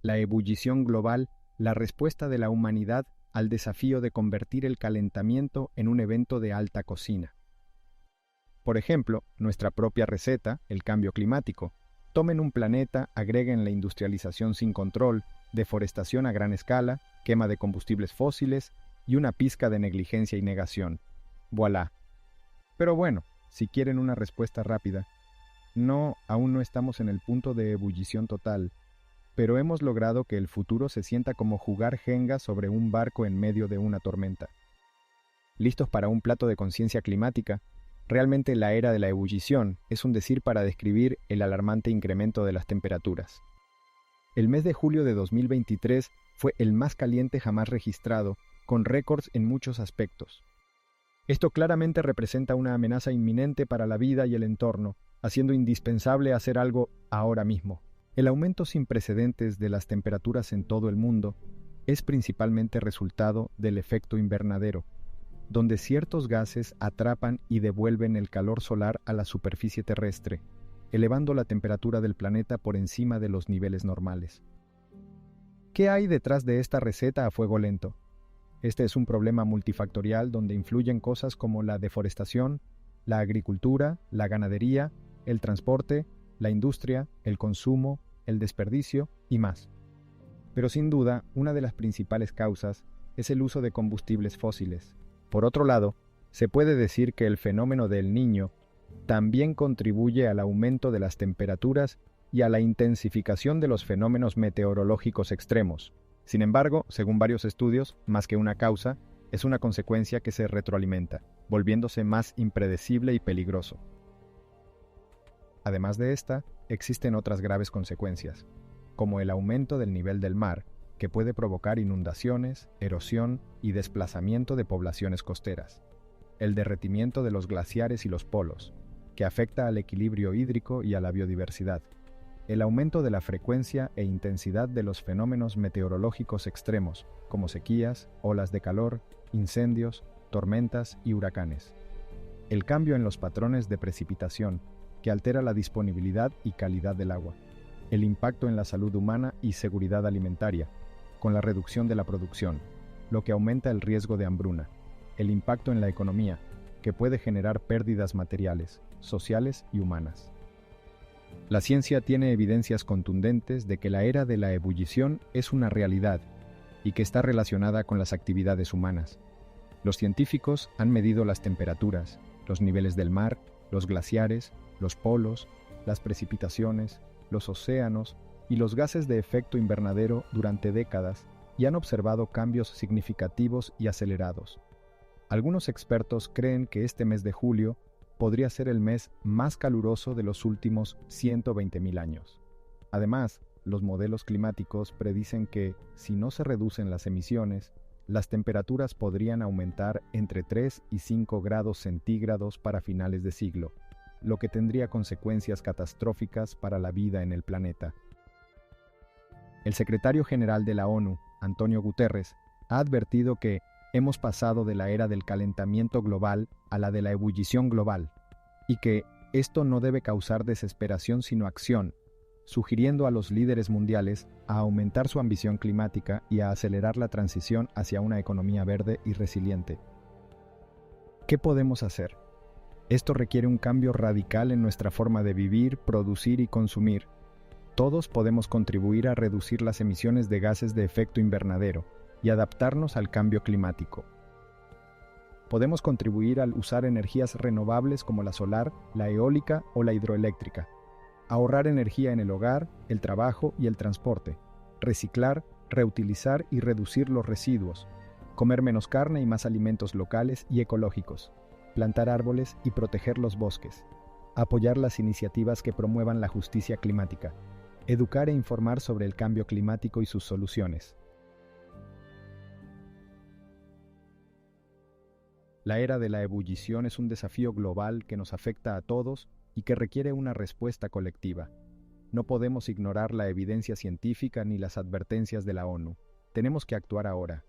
la ebullición global, la respuesta de la humanidad al desafío de convertir el calentamiento en un evento de alta cocina. Por ejemplo, nuestra propia receta, el cambio climático. Tomen un planeta, agreguen la industrialización sin control, deforestación a gran escala, quema de combustibles fósiles y una pizca de negligencia y negación. Voilà. Pero bueno, si quieren una respuesta rápida, no, aún no estamos en el punto de ebullición total, pero hemos logrado que el futuro se sienta como jugar jenga sobre un barco en medio de una tormenta. ¿Listos para un plato de conciencia climática? Realmente la era de la ebullición es un decir para describir el alarmante incremento de las temperaturas. El mes de julio de 2023 fue el más caliente jamás registrado, con récords en muchos aspectos. Esto claramente representa una amenaza inminente para la vida y el entorno, haciendo indispensable hacer algo ahora mismo. El aumento sin precedentes de las temperaturas en todo el mundo es principalmente resultado del efecto invernadero, donde ciertos gases atrapan y devuelven el calor solar a la superficie terrestre, elevando la temperatura del planeta por encima de los niveles normales. ¿Qué hay detrás de esta receta a fuego lento? Este es un problema multifactorial donde influyen cosas como la deforestación, la agricultura, la ganadería, el transporte, la industria, el consumo, el desperdicio y más. Pero sin duda, una de las principales causas es el uso de combustibles fósiles. Por otro lado, se puede decir que el fenómeno del Niño también contribuye al aumento de las temperaturas y a la intensificación de los fenómenos meteorológicos extremos. Sin embargo, según varios estudios, más que una causa, es una consecuencia que se retroalimenta, volviéndose más impredecible y peligroso. Además de esta, existen otras graves consecuencias, como el aumento del nivel del mar, que puede provocar inundaciones, erosión y desplazamiento de poblaciones costeras, el derretimiento de los glaciares y los polos, que afecta al equilibrio hídrico y a la biodiversidad, el aumento de la frecuencia e intensidad de los fenómenos meteorológicos extremos, como sequías, olas de calor, incendios, tormentas y huracanes, el cambio en los patrones de precipitación, que altera la disponibilidad y calidad del agua, el impacto en la salud humana y seguridad alimentaria, con la reducción de la producción, lo que aumenta el riesgo de hambruna, el impacto en la economía, que puede generar pérdidas materiales, sociales y humanas. La ciencia tiene evidencias contundentes de que la era de la ebullición es una realidad y que está relacionada con las actividades humanas. Los científicos han medido las temperaturas, los niveles del mar, los glaciares, los polos, las precipitaciones, los océanos y los gases de efecto invernadero durante décadas y han observado cambios significativos y acelerados. Algunos expertos creen que este mes de julio podría ser el mes más caluroso de los últimos 120.000 años. Además, los modelos climáticos predicen que, si no se reducen las emisiones, las temperaturas podrían aumentar entre 3 y 5 grados centígrados para finales de siglo, lo que tendría consecuencias catastróficas para la vida en el planeta. El secretario general de la ONU, Antonio Guterres, ha advertido que hemos pasado de la era del calentamiento global a la de la ebullición global, y que esto no debe causar desesperación sino acción, sugiriendo a los líderes mundiales a aumentar su ambición climática y a acelerar la transición hacia una economía verde y resiliente. ¿Qué podemos hacer? Esto requiere un cambio radical en nuestra forma de vivir, producir y consumir. Todos podemos contribuir a reducir las emisiones de gases de efecto invernadero y adaptarnos al cambio climático. Podemos contribuir al usar energías renovables como la solar, la eólica o la hidroeléctrica, ahorrar energía en el hogar, el trabajo y el transporte, reciclar, reutilizar y reducir los residuos, comer menos carne y más alimentos locales y ecológicos, plantar árboles y proteger los bosques, apoyar las iniciativas que promuevan la justicia climática, educar e informar sobre el cambio climático y sus soluciones. La era de la ebullición es un desafío global que nos afecta a todos y que requiere una respuesta colectiva. No podemos ignorar la evidencia científica ni las advertencias de la ONU. Tenemos que actuar ahora.